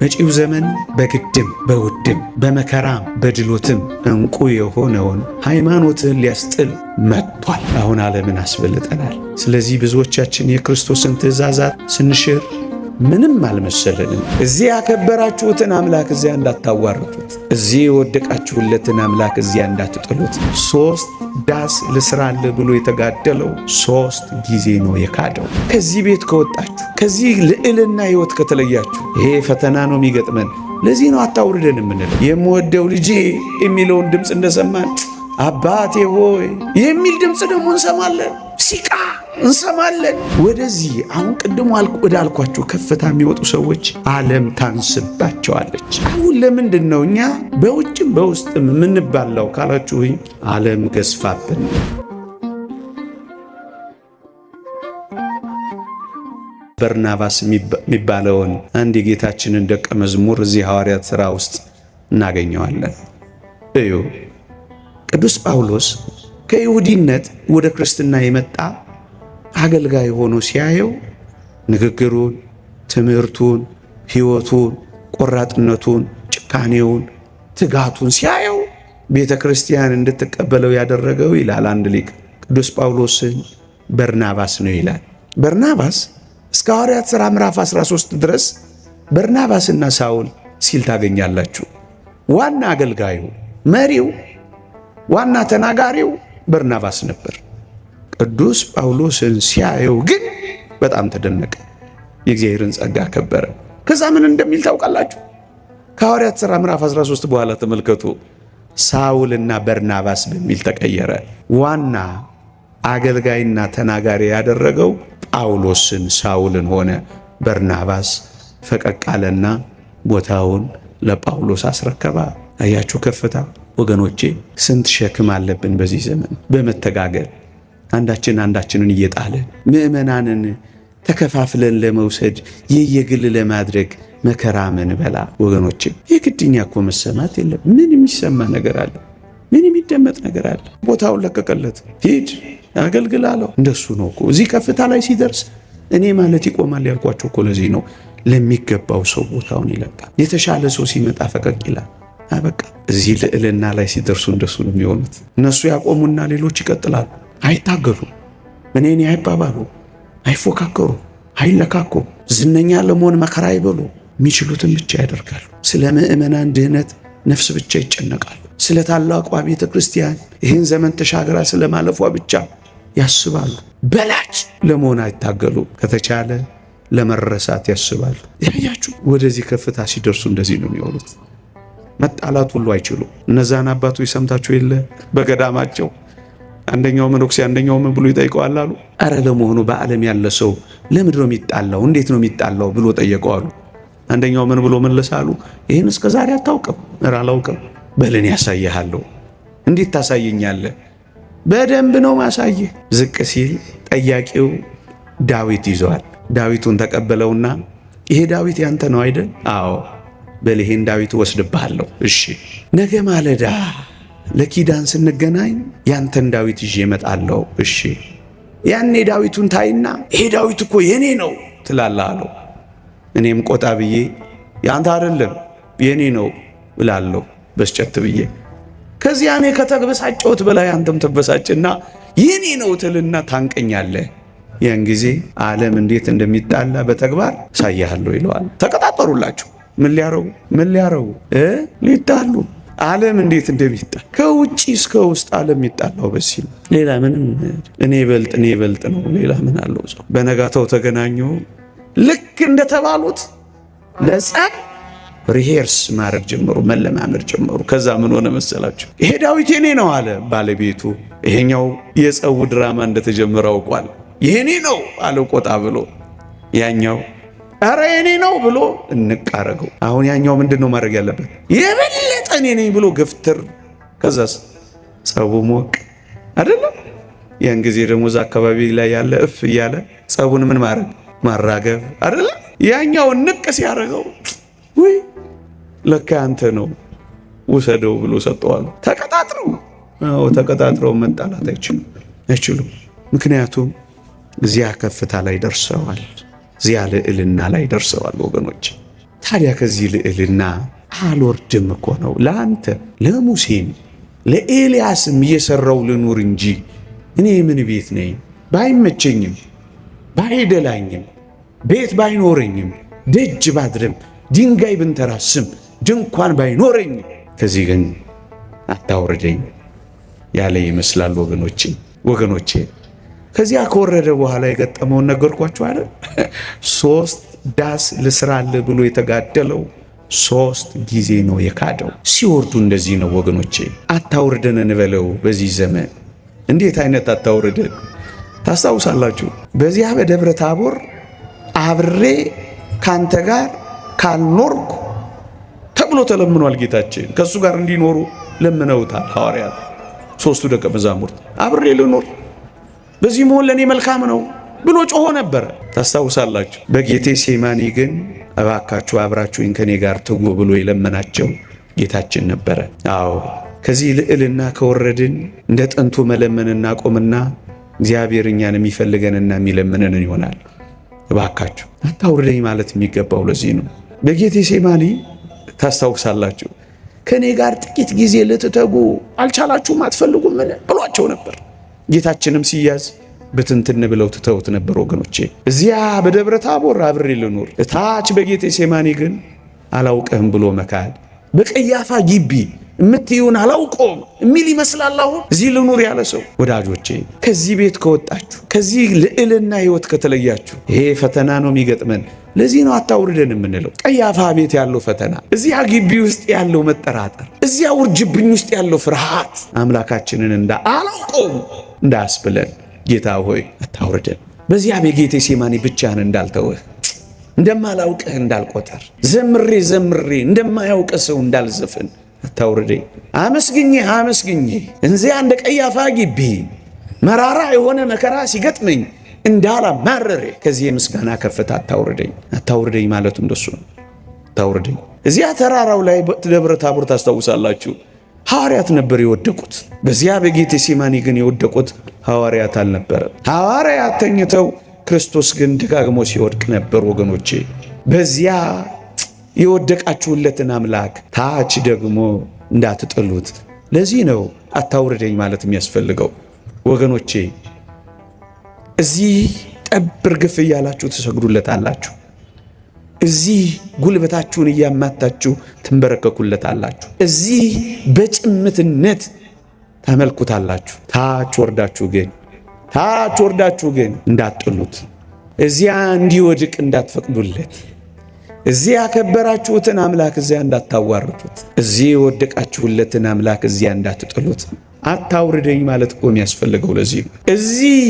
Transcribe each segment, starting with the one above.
መጪው ዘመን በግድም በውድም በመከራም በድሎትም እንቁ የሆነውን ሃይማኖትን ሊያስጥል መጥቷል። አሁን ዓለምን አስበልጠናል። ስለዚህ ብዙዎቻችን የክርስቶስን ትእዛዛት ስንሽር ምንም አልመሰለንም። እዚህ ያከበራችሁትን አምላክ እዚያ እንዳታዋርዱት፣ እዚህ የወደቃችሁለትን አምላክ እዚያ እንዳትጥሉት። 3 ዳስ ልስራልህ ብሎ የተጋደለው 3 ጊዜ ነው የካደው። ከዚህ ቤት ከወጣችሁ፣ ከዚህ ልዕልና ሕይወት ከተለያችሁ ይሄ ፈተና ነው የሚገጥመን። ለዚህ ነው አታውርደን የምንለው። የምወደው ልጄ የሚለውን ድምፅ እንደሰማን አባቴ ሆይ የሚል ድምፅ ደግሞ እንሰማለን። ሲቃ እንሰማለን። ወደዚህ አሁን ቅድሙ ወዳልኳችሁ ከፍታ የሚወጡ ሰዎች ዓለም ታንስባቸዋለች። አሁን ለምንድን ነው እኛ በውጭም በውስጥም የምንባላው ካላችሁኝ፣ ዓለም ገዝፋብን። በርናባስ የሚባለውን አንድ የጌታችንን ደቀ መዝሙር እዚህ ሐዋርያት ሥራ ውስጥ እናገኘዋለን። እዩ፣ ቅዱስ ጳውሎስ ከይሁዲነት ወደ ክርስትና የመጣ አገልጋይ ሆኖ ሲያየው ንግግሩን፣ ትምህርቱን፣ ሕይወቱን፣ ቆራጥነቱን፣ ጭካኔውን፣ ትጋቱን ሲያየው ቤተ ክርስቲያን እንድትቀበለው ያደረገው ይላል አንድ ሊቅ ቅዱስ ጳውሎስን በርናባስ ነው ይላል። በርናባስ እስከ ሐዋርያት ሥራ ምዕራፍ 13 ድረስ በርናባስና ሳውል ሲል ታገኛላችሁ። ዋና አገልጋዩ፣ መሪው፣ ዋና ተናጋሪው በርናባስ ነበር። ቅዱስ ጳውሎስን ሲያየው ግን በጣም ተደነቀ፣ የእግዚአብሔርን ጸጋ ከበረ። ከዛ ምን እንደሚል ታውቃላችሁ? ከሐዋርያት ሥራ ምዕራፍ 13 በኋላ ተመልከቱ። ሳውልና በርናባስ በሚል ተቀየረ። ዋና አገልጋይና ተናጋሪ ያደረገው ጳውሎስን ሳውልን ሆነ። በርናባስ ፈቀቅ አለና ቦታውን ለጳውሎስ አስረከባ። አያችሁ ከፍታ ወገኖቼ። ስንት ሸክም አለብን በዚህ ዘመን በመተጋገል አንዳችን አንዳችንን እየጣለን ምእመናንን ተከፋፍለን ለመውሰድ የየግል ለማድረግ መከራ መንበላ ወገኖቼ። የግድኛ እኮ መሰማት የለም። ምን የሚሰማ ነገር አለ? ምን የሚደመጥ ነገር አለ? ቦታውን ለቀቀለት፣ ሂድ አገልግል አለው። እንደሱ ነው እኮ እዚህ ከፍታ ላይ ሲደርስ እኔ ማለት ይቆማል ያልኳቸው እኮ ለዚህ ነው። ለሚገባው ሰው ቦታውን ይለቃል። የተሻለ ሰው ሲመጣ ፈቀቅ ይላል። አበቃ። እዚህ ልዕልና ላይ ሲደርሱ እንደሱ ነው የሚሆኑት። እነሱ ያቆሙና ሌሎች ይቀጥላሉ። አይታገሉ፣ እኔ አይባባሉ፣ አይፎካከሩ፣ አይለካኩ፣ ዝነኛ ለመሆን መከራ አይበሉ። የሚችሉትን ብቻ ያደርጋሉ። ስለ ምእመናን ድህነት ነፍስ ብቻ ይጨነቃሉ። ስለ ታላቋ ቤተ ክርስቲያን ይህን ዘመን ተሻገራ ስለ ማለፏ ብቻ ያስባሉ። በላጭ ለመሆን አይታገሉ። ከተቻለ ለመረሳት ያስባሉ። ያያችሁ ወደዚህ ከፍታ ሲደርሱ እንደዚህ ነው የሚሆኑት። መጣላት ሁሉ አይችሉ። እነዛን አባቶች ሰምታችሁ የለ በገዳማቸው አንደኛው መነኩሴ አንደኛው ምን ብሎ ይጠይቀዋል አሉ። አረ ለመሆኑ በዓለም ያለ ሰው ለምንድን ነው የሚጣላው? እንዴት ነው የሚጣላው ብሎ ጠየቀዋሉ። አንደኛው ምን ብሎ መለሳሉ? ይህን እስከ ዛሬ አታውቅም? እረ አላውቅም። በልን ያሳይሃለሁ። እንዴት ታሳየኛለህ? በደንብ ነው ማሳየህ። ዝቅ ሲል ጠያቂው ዳዊት ይዘዋል። ዳዊቱን ተቀበለውና ይሄ ዳዊት ያንተ ነው አይደል? አዎ። በልሄን ዳዊት ወስድብሃለሁ። እሺ፣ ነገ ማለዳ ለኪዳን ስንገናኝ ያንተን ዳዊት ይዤ እመጣለሁ። እሺ። ያኔ ዳዊቱን ታይና ይሄ ዳዊት እኮ የኔ ነው ትላለህ አለው። እኔም ቆጣ ብዬ ያንተ አይደለም የኔ ነው እላለሁ በስጨት ብዬ። ከዚያ እኔ ከተበሳጨሁት በላይ አንተም ተበሳጭና የኔ ነው ትልና ታንቀኛለህ። ያን ጊዜ ዓለም እንዴት እንደሚጣላ በተግባር ሳያለሁ ይለዋል። ተቀጣጠሩላችሁ። ምን ሊያረጉ ሊጣሉ። ዓለም እንዴት እንደሚጣል ከውጪ እስከ ውስጥ ዓለም ይጣላው በዚህ ነው። ሌላ ምንም እኔ ይበልጥ ነው። ሌላ ምን አለው? ሰው በነጋታው ተገናኙ። ልክ እንደተባሉት ለጸብ ሪሄርስ ማድረግ ጀመሩ፣ መለማመድ ጀመሩ። ከዛ ምን ሆነ መሰላችሁ? ይሄ ዳዊት የኔ ነው አለ ባለቤቱ። ይሄኛው የጸቡ ድራማ እንደተጀመረ አውቋል። የኔ ነው አለ ቆጣ ብሎ። ያኛው አረ የኔ ነው ብሎ እንቃረገው። አሁን ያኛው ምንድነው ማድረግ ያለበት? የበለጠ እኔ ነኝ ብሎ ገፍትር። ከዛስ ጸቡ ሞቅ አይደለም? ያን ጊዜ ደግሞ እዛ አካባቢ ላይ ያለ እፍ እያለ ጸቡን ምን ማድረግ ማራገብ አይደለም? ያኛው ንቅ ሲያደርገው ወይ ለካ አንተ ነው ውሰደው ብሎ ሰጠዋል። ተቀጣጥረው መጣላት አይችሉም። ምክንያቱም እዚያ ከፍታ ላይ ደርሰዋል። እዚያ ልዕልና ላይ ደርሰዋል ወገኖች። ታዲያ ከዚህ ልዕልና አልወርድም እኮ ነው ለአንተ ለሙሴም ለኤልያስም እየሰራው ልኑር እንጂ እኔ ምን ቤት ነኝ? ባይመቸኝም ባይደላኝም ቤት ባይኖረኝም ደጅ ባድርም ድንጋይ ብንተራስም ድንኳን ባይኖረኝም ከዚህ ግን አታውርደኝ ያለ ይመስላል ወገኖቼ። ከዚያ ከወረደ በኋላ የገጠመውን ነገርኳችሁ አይደል? 3 ዳስ ልስራልህ ብሎ የተጋደለው 3 ጊዜ ነው የካደው። ሲወርዱ እንደዚህ ነው ወገኖቼ። አታውርደን እንበለው በዚህ ዘመን። እንዴት አይነት አታውርደን ታስታውሳላችሁ? በዚያ በደብረ ታቦር አብሬ ካንተ ጋር ካልኖርኩ ተብሎ ተለምኗል ጌታችን። ከሱ ጋር እንዲኖሩ ለምነውታል ሐዋርያት 3ቱ ደቀ መዛሙርት። አብሬ ልኖር በዚህ መሆን ለኔ መልካም ነው ብሎ ጮሆ ነበር ታስታውሳላችሁ። በጌቴ ሴማኒ ግን እባካችሁ አብራችሁኝ ከኔ ጋር ትጉ ብሎ የለመናቸው ጌታችን ነበረ። አዎ ከዚህ ልዕልና ከወረድን እንደ ጥንቱ መለመንና ቆምና እግዚአብሔር እኛን የሚፈልገንና የሚለምነን ይሆናል። እባካችሁ አታውርደኝ ማለት የሚገባው ለዚህ ነው። በጌቴ ሴማኒ ታስታውሳላችሁ ከኔ ጋር ጥቂት ጊዜ ልትተጉ አልቻላችሁም አትፈልጉም ብሏቸው ነበር። ጌታችንም ሲያዝ በትንትን ብለው ትተውት ነበር ወገኖቼ። እዚያ በደብረ ታቦር አብሬ ልኑር፣ እታች በጌቴ ሴማኒ ግን አላውቅህም ብሎ መካድ። በቀያፋ ግቢ እምትዩን አላውቀውም የሚል ይመስላል። አሁን እዚህ ልኑር ያለ ሰው ወዳጆቼ፣ ከዚህ ቤት ከወጣችሁ ከዚህ ልዕልና ሕይወት ከተለያችሁ ይሄ ፈተና ነው የሚገጥመን። ለዚህ ነው አታውርደን የምንለው። ቀያፋ ቤት ያለው ፈተና፣ እዚያ ግቢ ውስጥ ያለው መጠራጠር፣ እዚያ ውርጅብኝ ውስጥ ያለው ፍርሃት አምላካችንን አላውቀውም እንዳያስብለን ጌታ ሆይ አታውርደን። በዚያ በጌቴ ሴማኒ ብቻህን እንዳልተውህ እንደማላውቅህ እንዳልቆጠር ዘምሬ እንደማያውቅ ሰው እንዳልዘፍን አታውርደኝ። አመስግኜ እንዚያ እንደ ቀያፋ ግቢ መራራ የሆነ መከራ ሲገጥመኝ እንዳላማረሬ ከዚህ የምስጋና ከፍታ አታውርደኝ ማለቱ እንደሱ ነው። አታውርደኝ። እዚያ ተራራው ላይ ደብረ ታቦር ታስታውሳላችሁ ሐዋርያት ነበር የወደቁት። በዚያ በጌቴ ሴማኒ ግን የወደቁት ሐዋርያት አልነበረም። ሐዋርያት ተኝተው ክርስቶስ ግን ደጋግሞ ሲወድቅ ነበር ወገኖቼ። በዚያ የወደቃችሁለትን አምላክ ታች ደግሞ እንዳትጥሉት። ለዚህ ነው አታውርደኝ ማለት የሚያስፈልገው ወገኖቼ። እዚህ ጠብር ግፍ እያላችሁ ትሰግዱለታላችሁ። እዚህ ጉልበታችሁን እያማታችሁ ትንበረከኩለታላችሁ። እዚህ በጭምትነት ታመልኩታላችሁ። ታች ወርዳችሁ ግን እንዳትጥሉት፣ እዚያ እንዲወድቅ እንዳትፈቅዱለት፣ እዚያ ያከበራችሁትን አምላክ እዚያ እንዳታዋርዱት፣ እዚህ የወደቃችሁለትን አምላክ እዚያ እንዳትጥሉት። አታውርደኝ ማለት እኮ የሚያስፈልገው ለዚህ ነው። እዚህ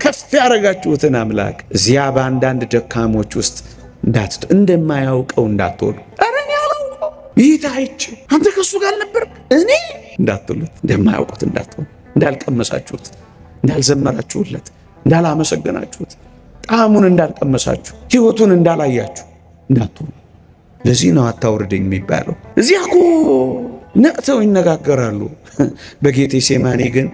ከፍ ያደረጋችሁትን አምላክ እዚያ በአንዳንድ ደካሞች ውስጥ እንደማያውቀው እንዳትሆኑ። አረን ያላውቀው ይታይች አንተ ከሱ ጋር ነበር እኔ እንዳትሉት፣ እንደማያውቁት እንዳትሆኑ፣ እንዳልቀመሳችሁት፣ እንዳልዘመራችሁለት፣ እንዳላመሰገናችሁት፣ ጣዕሙን እንዳልቀመሳችሁ፣ ሕይወቱን እንዳላያችሁ እንዳትሆኑ። ለዚህ ነው አታውርደኝ የሚባለው። እዚያ እኮ ነቅተው ይነጋገራሉ። በጌቴ ሴማኒ ግን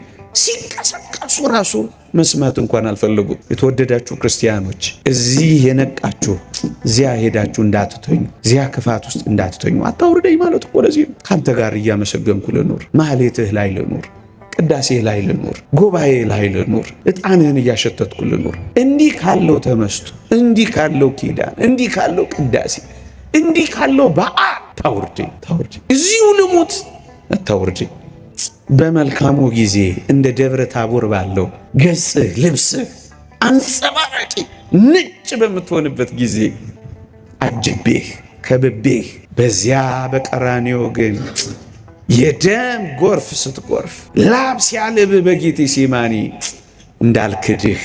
ሲንቀሳቀሱ ራሱ መስማት እንኳን አልፈለጉም። የተወደዳችሁ ክርስቲያኖች እዚህ የነቃችሁ እዚያ ሄዳችሁ እንዳትተኙ፣ እዚያ ክፋት ውስጥ እንዳትተኙ። አታውርደኝ ማለት እኮ ለዚህ ነው። ካንተ ጋር እያመሰገንኩ ልኑር፣ ማህሌትህ ላይ ልኑር፣ ቅዳሴ ላይ ልኑር፣ ጉባኤ ላይ ልኑር፣ ዕጣንህን እያሸተትኩ ልኑር። እንዲህ ካለው ተመስጦ፣ እንዲህ ካለው ኪዳን፣ እንዲህ ካለው ቅዳሴ፣ እንዲህ ካለው በዓል ታውርደኝ። እዚሁ ልሙት፣ አታውርደኝ። በመልካሙ ጊዜ እንደ ደብረ ታቦር ባለው ገጽህ ልብስህ አንጸባራቂ ነጭ በምትሆንበት ጊዜ አጅቤህ ከብቤህ፣ በዚያ በቀራንዮ ግን የደም ጎርፍ ስትጎርፍ ላብ ሲያልብህ በጌቴ ሴማኒ እንዳልክድህ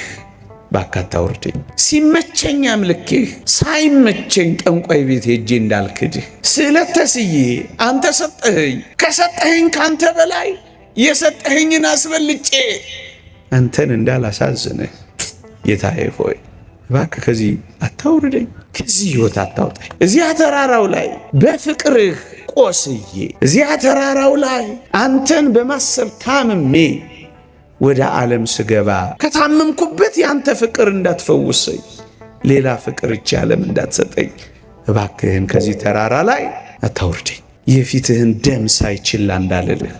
እባክህ አታውርደኝ። ሲመቸኝ አምልኬህ ሳይመቸኝ ጠንቋይ ቤት ሄጄ እንዳልክድህ ስዕለት ተስዬ አንተ ሰጠኸኝ፣ ከሰጠኸኝ ካንተ በላይ የሰጠኸኝን አስበልጬ አንተን እንዳላሳዝንህ ጌታዬ ሆይ እባክህ ከዚህ አታውርደኝ፣ ከዚህ ሕይወት አታውጣኝ። እዚያ ተራራው ላይ በፍቅርህ ቆስዬ፣ እዚያ ተራራው ላይ አንተን በማሰብ ታምሜ ወደ ዓለም ስገባ ከታመምኩበት ያንተ ፍቅር እንዳትፈውሰኝ፣ ሌላ ፍቅር እቺ ዓለም እንዳትሰጠኝ እባክህን ከዚህ ተራራ ላይ አታውርደኝ። የፊትህን ደም ሳይችላ እንዳልልህ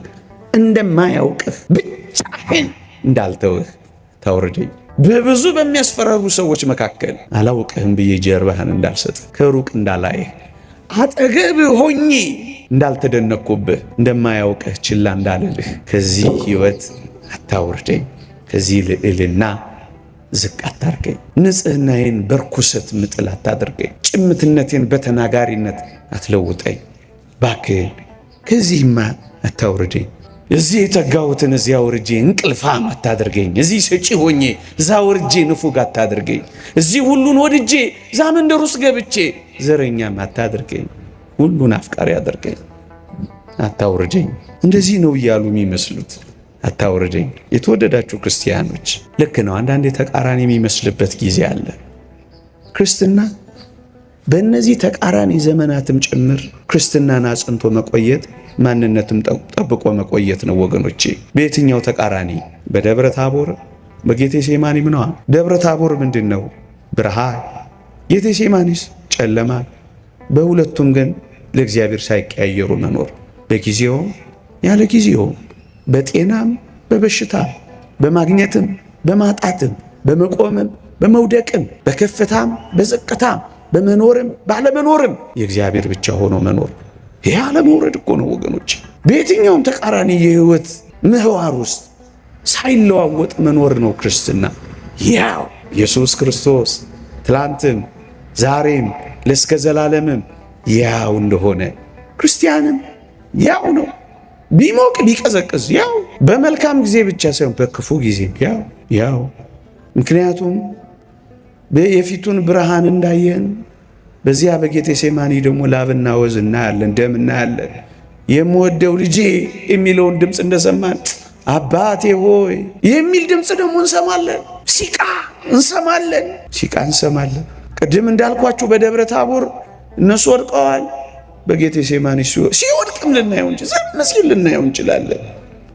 እንደማያውቅህ ብቻህን እንዳልተውህ ታውርደኝ። በብዙ በሚያስፈራሩ ሰዎች መካከል አላውቅህም ብዬ ጀርባህን እንዳልሰጥ ከሩቅ እንዳላይህ አጠገብ ሆኜ እንዳልተደነቅኩብህ እንደማያውቅህ ችላ እንዳልልህ ከዚህ ሕይወት አታውርደኝ። ከዚህ ልዕልና ዝቅ አታርገኝ። ንጽሕናዬን በርኩሰት ምጥል አታድርገኝ። ጭምትነቴን በተናጋሪነት አትለውጠኝ። ባክህን ከዚህማ አታውርደኝ። እዚህ የተጋሁትን እዚያ ወርጄ እንቅልፋም አታድርገኝ። እዚህ ሰጪ ሆኜ እዛ ወርጄ ንፉግ አታድርገኝ። እዚህ ሁሉን ወድጄ እዛ መንደር ውስጥ ገብቼ ዘረኛም አታድርገኝ። ሁሉን አፍቃሪ አድርገኝ። አታውርደኝ። እንደዚህ ነው እያሉ የሚመስሉት። አታውርደኝ። የተወደዳችሁ ክርስቲያኖች ልክ ነው። አንዳንዴ ተቃራኒ የሚመስልበት ጊዜ አለ። ክርስትና በእነዚህ ተቃራኒ ዘመናትም ጭምር ክርስትናን አጽንቶ መቆየት ማንነትም ጠብቆ መቆየት ነው ወገኖቼ። በየትኛው ተቃራኒ? በደብረ ታቦር በጌቴሴማኒ ምነዋ። ደብረ ታቦር ምንድን ነው? ብርሃን፣ ጌቴሴማኒስ ጨለማ። በሁለቱም ግን ለእግዚአብሔር ሳይቀያየሩ መኖር፣ በጊዜውም ያለ ጊዜውም፣ በጤናም በበሽታም፣ በማግኘትም በማጣትም፣ በመቆምም በመውደቅም፣ በከፍታም በዝቅታም፣ በመኖርም ባለመኖርም የእግዚአብሔር ብቻ ሆኖ መኖር። ይህ አለመውረድ እኮ ነው ወገኖች። በየትኛውም ተቃራኒ የህይወት ምህዋር ውስጥ ሳይለዋወጥ መኖር ነው ክርስትና። ያው ኢየሱስ ክርስቶስ ትላንትም ዛሬም ለእስከ ዘላለምም ያው እንደሆነ ክርስቲያንም ያው ነው። ቢሞቅ ቢቀዘቅዝ ያው፣ በመልካም ጊዜ ብቻ ሳይሆን በክፉ ጊዜም ያው። ምክንያቱም የፊቱን ብርሃን እንዳየን በዚያ በጌቴሴማኒ ደግሞ ላብና ወዝ እናያለን፣ ደም እናያለን። የምወደው ልጄ የሚለውን ድምፅ እንደሰማን አባቴ ሆይ የሚል ድምፅ ደግሞ እንሰማለን። ሲቃ እንሰማለን። ቅድም እንዳልኳችሁ በደብረ ታቦር እነሱ ወድቀዋል። በጌቴሴማኒ ሲወድቅም ልናየው እንጂ ዝም ሲል ልናየው እንችላለን።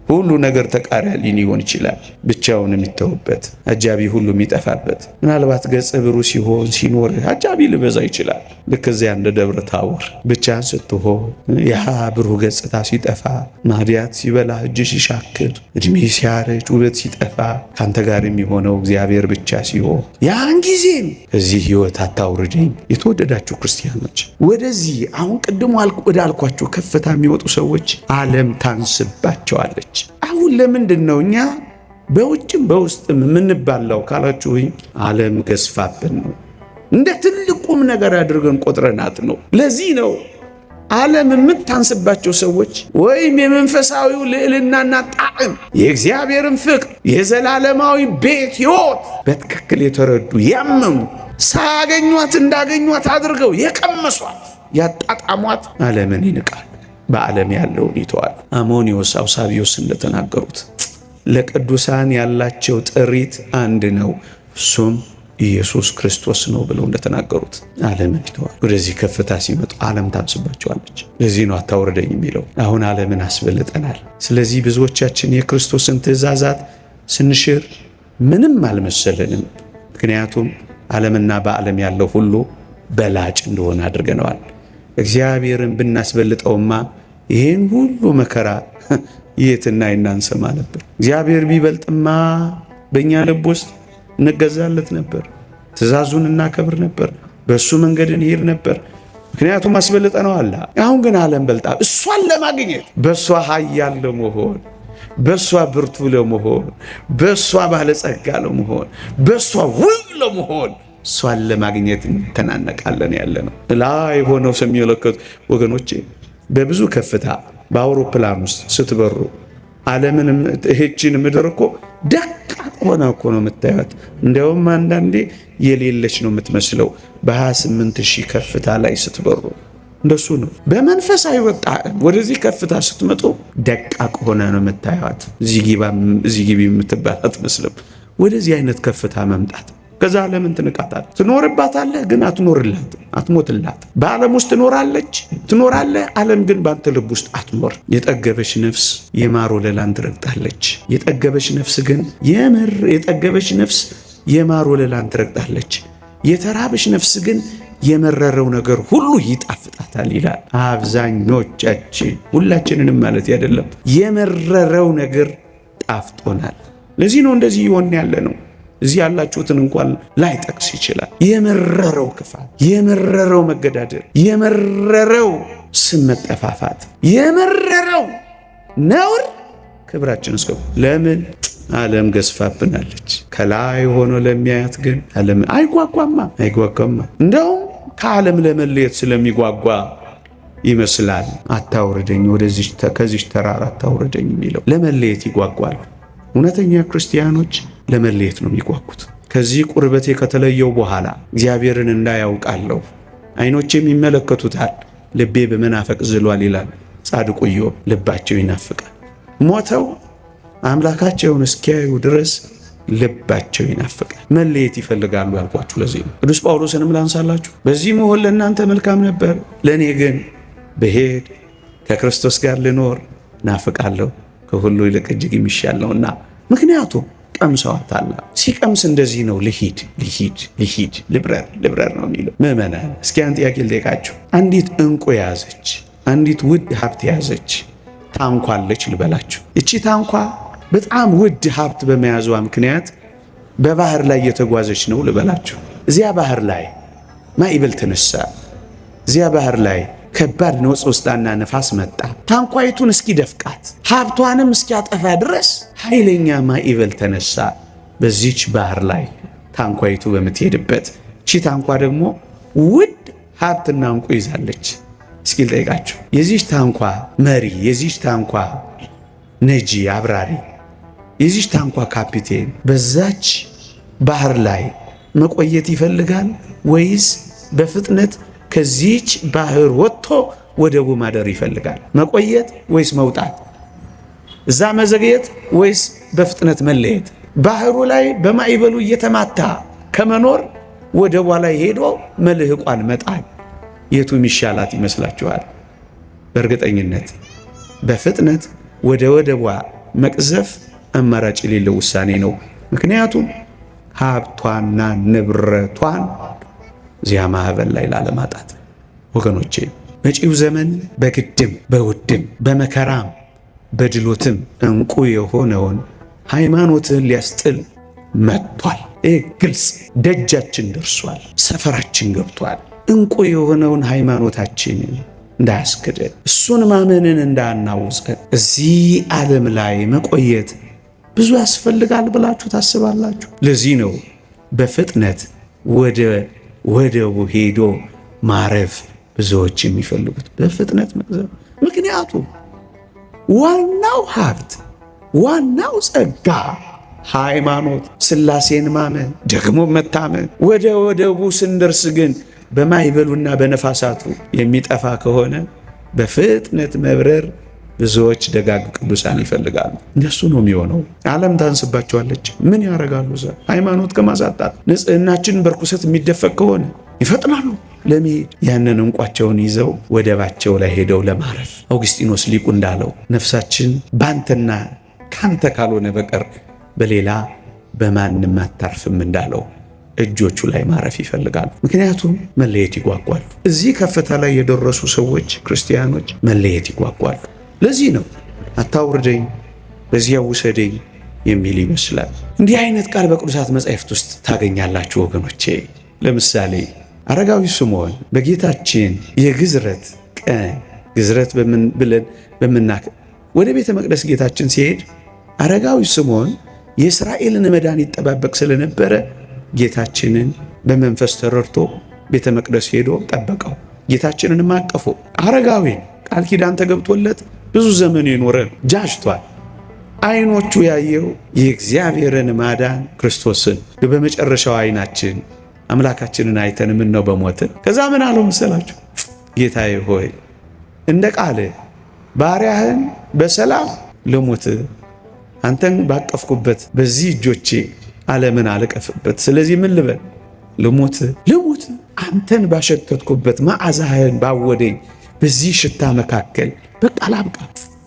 ሁሉ ነገር ተቃራኒ ሊሆን ይችላል። ብቻውን የሚተውበት አጃቢ ሁሉ የሚጠፋበት፣ ምናልባት ገጸ ብሩህ ሲሆን ሲኖር አጃቢ ሊበዛ ይችላል። ልክ እዚያ እንደ ደብረ ታቦር ብቻህን ስትሆን ያ ብሩህ ገጽታ ሲጠፋ፣ ማዲያት ሲበላ፣ እጅ ሲሻክር፣ እድሜ ሲያረጅ፣ ውበት ሲጠፋ፣ ካንተ ጋር የሚሆነው እግዚአብሔር ብቻ ሲሆን ያን ጊዜም ከዚህ ሕይወት አታውርደኝ። የተወደዳችሁ ክርስቲያኖች ወደዚህ አሁን ቅድሞ ወዳልኳችሁ ከፍታ የሚወጡ ሰዎች ዓለም ታንስባቸዋለች። አሁን ለምንድን ነው እኛ በውጭም በውስጥም የምንባላው ካላችሁኝ፣ ዓለም ገዝፋብን ነው። እንደ ትልቁም ነገር አድርገን ቆጥረናት ነው። ለዚህ ነው ዓለም የምታንስባቸው ሰዎች ወይም የመንፈሳዊው ልዕልናና ጣዕም፣ የእግዚአብሔርን ፍቅር፣ የዘላለማዊ ቤት ሕይወት በትክክል የተረዱ ያመኑ፣ ሳያገኟት እንዳገኟት አድርገው የቀመሷት ያጣጣሟት ዓለምን ይንቃል። በዓለም ያለውን ይተዋል። አሞኒዮስ አውሳቢዮስ እንደተናገሩት ለቅዱሳን ያላቸው ጥሪት አንድ ነው፣ እሱም ኢየሱስ ክርስቶስ ነው ብለው እንደተናገሩት ዓለምን ይተዋል። ወደዚህ ከፍታ ሲመጡ ዓለም ታንስባቸዋለች። ለዚህ ነው አታውርደኝ የሚለው። አሁን ዓለምን አስበልጠናል። ስለዚህ ብዙዎቻችን የክርስቶስን ትእዛዛት ስንሽር ምንም አልመሰለንም። ምክንያቱም ዓለምና በዓለም ያለው ሁሉ በላጭ እንደሆነ አድርገነዋል። እግዚአብሔርን ብናስበልጠውማ ይህን ሁሉ መከራ የትና እናንሰማ ነበር። እግዚአብሔር ቢበልጥማ በእኛ ልብ ውስጥ እንገዛለት ነበር፣ ትእዛዙን እናከብር ነበር፣ በእሱ መንገድ እንሄድ ነበር። ምክንያቱም አስበልጠነዋል። አሁን ግን ዓለም በልጣ እሷን ለማግኘት በእሷ ኃያል ለመሆን፣ በእሷ ብርቱ ለመሆን፣ በእሷ ባለጸጋ ለመሆን፣ በእሷ ውብ ለመሆን እሷን ለማግኘት እንተናነቃለን ያለ ነው። ላይ ሆነው የሚመለከቱ ወገኖቼ በብዙ ከፍታ በአውሮፕላን ውስጥ ስትበሩ ዓለምን ይህችን ምድር እኮ ደቃቅ ሆና እኮ ነው የምታዩት። እንዲያውም አንዳንዴ የሌለች ነው የምትመስለው። በ28,000 ከፍታ ላይ ስትበሩ እንደሱ ነው። በመንፈሳዊ ወጣ ወደዚህ ከፍታ ስትመጡ ደቃቅ ሆና ነው የምታዩት። እዚህ ግቢ የምትባል አትመስልም። ወደዚህ አይነት ከፍታ መምጣት ከዛ ዓለምን ትንቃታለህ። ትኖርባታለህ ግን አትኖርላትም፣ አትሞትላትም። በዓለም ውስጥ ትኖራለህ፣ ዓለም ግን በአንተ ልብ ውስጥ አትኖር። የጠገበች ነፍስ የማር ወለላን ትረግጣለች። የጠገበች ነፍስ የማር ወለላን ትረግጣለች። የተራበች ነፍስ ግን የመረረው ነገር ሁሉ ይጣፍጣታል ይላል። አብዛኞቻችን ሁላችንንም ማለት አይደለም፣ የመረረው ነገር ጣፍጦናል። ለዚህ ነው እንደዚህ ይሆን ያለ ነው። እዚህ ያላችሁትን እንኳን ላይጠቅስ ይችላል። የመረረው ክፋት፣ የመረረው መገዳደል፣ የመረረው ስም መጠፋፋት፣ የመረረው ነውር ክብራችን እስከ ለምን ዓለም ገዝፋብናለች። ከላይ ሆኖ ለሚያያት ግን ዓለም አይጓጓማ። እንደውም ከዓለም ለመለየት ስለሚጓጓ ይመስላል አታውርደኝ ከዚህ ተራራ አታውርደኝ የሚለው። ለመለየት ይጓጓል። እውነተኛ ክርስቲያኖች ለመለየት ነው የሚጓጉት። ከዚህ ቁርበቴ ከተለየው በኋላ እግዚአብሔርን እንዳያውቃለሁ፣ ዓይኖቼም ይመለከቱታል፣ ልቤ በመናፈቅ ዝሏል ይላል ጻድቁ ኢዮብ። ልባቸው ይናፍቃል። ሞተው አምላካቸውን እስኪያዩ ድረስ ልባቸው ይናፍቃል። መለየት ይፈልጋሉ ያልኳችሁ ለዚህ ነው። ቅዱስ ጳውሎስንም ላንሳላችሁ። በዚህ መሆን ለእናንተ መልካም ነበር፣ ለእኔ ግን ብሄድ ከክርስቶስ ጋር ልኖር ናፍቃለሁ፣ ከሁሉ ይልቅ እጅግ የሚሻል ነውና። ምክንያቱም ቀምሰዋታል። ሲቀምስ እንደዚህ ነው፣ ልሂድ ልብረር ነው የሚለው። ምዕመናን እስኪ አንድ ጥያቄ ልጠይቃችሁ። አንዲት ዕንቁ የያዘች አንዲት ውድ ሀብት የያዘች ታንኳ አለች ልበላችሁ። እቺ ታንኳ በጣም ውድ ሀብት በመያዟ ምክንያት በባህር ላይ እየተጓዘች ነው ልበላችሁ። እዚያ ባህር ላይ ማዕበል ተነሳ። እዚያ ባህር ላይ ከባድ ነውጽውጽታና ነፋስ መጣ። ታንኳይቱን እስኪደፍቃት ሀብቷንም እስኪያጠፋ ድረስ ኃይለኛ ማዕበል ተነሳ በዚች ባህር ላይ ታንኳይቱ በምትሄድበት። እቺ ታንኳ ደግሞ ውድ ሀብትና ዕንቁ ይዛለች። እስኪ ልጠይቃችሁ፣ የዚች ታንኳ መሪ፣ የዚች ታንኳ ነጂ አብራሪ፣ የዚች ታንኳ ካፒቴን በዛች ባህር ላይ መቆየት ይፈልጋል ወይስ በፍጥነት ከዚች ባህር ወጥቶ ወደቡ ማደር ይፈልጋል? መቆየት ወይስ መውጣት? እዛ መዘግየት ወይስ በፍጥነት መለየት? ባህሩ ላይ በማዕበሉ እየተማታ ከመኖር ወደቧ ላይ ሄዶ መልህቋን መጣል የቱ የሚሻላት ይመስላችኋል? በእርግጠኝነት በፍጥነት ወደ ወደቧ መቅዘፍ አማራጭ የሌለው ውሳኔ ነው። ምክንያቱም ሀብቷና ንብረቷን እዚያ ማዕበል ላይ ላለማጣት። ወገኖቼ መጪው ዘመን በግድም በውድም በመከራም በድሎትም ዕንቁ የሆነውን ሃይማኖትን ሊያስጥል መጥቷል። ይህ ግልጽ ደጃችን ደርሷል፣ ሰፈራችን ገብቷል። ዕንቁ የሆነውን ሃይማኖታችንን እንዳያስክደን፣ እሱን ማመንን እንዳናውፀን። እዚህ ዓለም ላይ መቆየት ብዙ ያስፈልጋል ብላችሁ ታስባላችሁ? ለዚህ ነው በፍጥነት ወደ ወደቡ ሄዶ ማረፍ ብዙዎች የሚፈልጉት፣ በፍጥነት መቅዘፍ። ምክንያቱም ዋናው ሀብት፣ ዋናው ጸጋ ሃይማኖት፣ ሥላሴን ማመን ደግሞ መታመን። ወደ ወደቡ ስንደርስ ግን በማዕበሉና በነፋሳቱ የሚጠፋ ከሆነ በፍጥነት መብረር ብዙዎች ደጋግ ቅዱሳን ይፈልጋሉ። እንደሱ ነው የሚሆነው። ዓለም ታንስባቸዋለች። ምን ያደርጋሉ? ሃይማኖት ከማሳጣት ንጽሕናችን በርኩሰት የሚደፈቅ ከሆነ ይፈጥናሉ ለመሄድ። ያንን ዕንቋቸውን ይዘው ወደባቸው ላይ ሄደው ለማረፍ። አውግስጢኖስ ሊቁ እንዳለው ነፍሳችን ባንተና ካንተ ካልሆነ በቀር በሌላ በማንም አታርፍም እንዳለው እጆቹ ላይ ማረፍ ይፈልጋሉ። ምክንያቱም መለየት ይጓጓሉ። እዚህ ከፍታ ላይ የደረሱ ሰዎች ክርስቲያኖች መለየት ይጓጓሉ። ለዚህ ነው አታውርደኝ በዚያ ውሰደኝ የሚል ይመስላል። እንዲህ አይነት ቃል በቅዱሳት መጻሕፍት ውስጥ ታገኛላችሁ ወገኖቼ። ለምሳሌ አረጋዊ ስምዖን በጌታችን የግዝረት ቀን ግዝረት ብለን ወደ ቤተ መቅደስ ጌታችን ሲሄድ አረጋዊ ስምዖን የእስራኤልን መዳን ይጠባበቅ ስለነበረ ጌታችንን በመንፈስ ተረድቶ ቤተ መቅደስ ሄዶ ጠበቀው። ጌታችንንም አቀፎ። አረጋዊ ቃል ኪዳን ተገብቶለት ብዙ ዘመን የኖረ ጃጅቷል። ዓይኖቹ ያየው የእግዚአብሔርን ማዳን ክርስቶስን። በመጨረሻው ዓይናችን አምላካችንን አይተን ምን ነው በሞትን። ከዛ ምን አለው መሰላችሁ? ጌታዬ ሆይ እንደ ቃልህ ባሪያህን በሰላም ልሙት፣ አንተን ባቀፍኩበት በዚህ እጆቼ ዓለምን አልቀፍበት። ስለዚህ ምን ልበል? ልሙት። አንተን ባሸተትኩበት መዓዛህን ባወደኝ በዚህ ሽታ መካከል በቃ ላብቃ።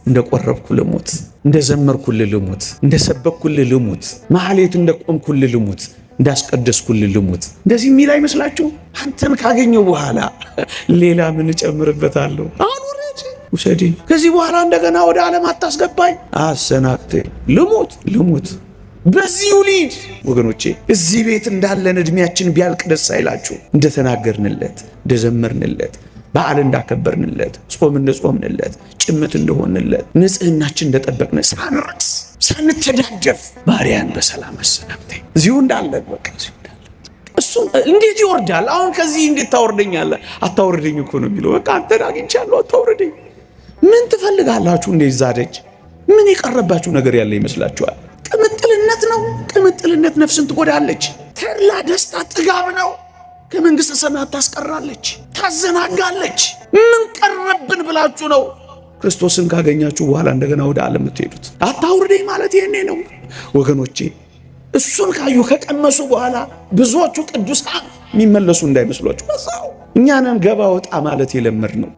እንደ ቆረብኩ ልሙት፣ እንደ ዘመርኩልህ ልሙት፣ እንደ ሰበክኩልህ ልሙት፣ ማህሌት እንደ ቆምኩልህ ልሙት፣ እንዳስቀደስኩልህ ልሙት። እንደዚህ የሚል አይመስላችሁ? አንተን ካገኘው በኋላ ሌላ ምን እጨምርበታለሁ? አኑረድ ውሰዴ፣ ከዚህ በኋላ እንደገና ወደ ዓለም አታስገባኝ፣ አሰናክተኝ፣ ልሙት በዚሁ ሊድ። ወገኖቼ እዚህ ቤት እንዳለን እድሜያችን ቢያልቅ ደስ አይላችሁ? እንደተናገርንለት፣ እንደዘመርንለት፣ በዓል እንዳከበርንለት፣ ጾም እንደጾምንለት፣ ጭምት እንደሆንለት፣ ንጽህናችን እንደጠበቅን፣ ሳንረክስ ሳንተዳደፍ ባሪያን በሰላም አሰናብተኝ። እዚሁ እንዳለን በቃ እዚሁ እንዳለን። እሱ እንዴት ይወርዳል? አሁን ከዚህ እንዴት ታወርደኛለህ? አታወርደኝ እኮ ነው የሚለው። በቃ አንተን አግኝቻለሁ፣ አታወርደኝ። ምን ትፈልጋላችሁ? እንደዛ ደጅ ምን የቀረባችሁ ነገር ያለ ይመስላችኋል? ቅምጥልነት ነው። ቅምጥልነት ነፍስን ትጎዳለች። ተድላ ደስታ ጥጋብ ነው። ከመንግሥተ ሰማያት ታስቀራለች፣ ታዘናጋለች። ምን ቀረብን ብላችሁ ነው ክርስቶስን ካገኛችሁ በኋላ እንደገና ወደ ዓለም የምትሄዱት? አታውርደኝ ማለት ይሄኔ ነው ወገኖቼ። እሱን ካዩ ከቀመሱ በኋላ ብዙዎቹ ቅዱሳን የሚመለሱ እንዳይመስሏችሁ። በዛው እኛንን ገባ ወጣ ማለት የለመድ ነው።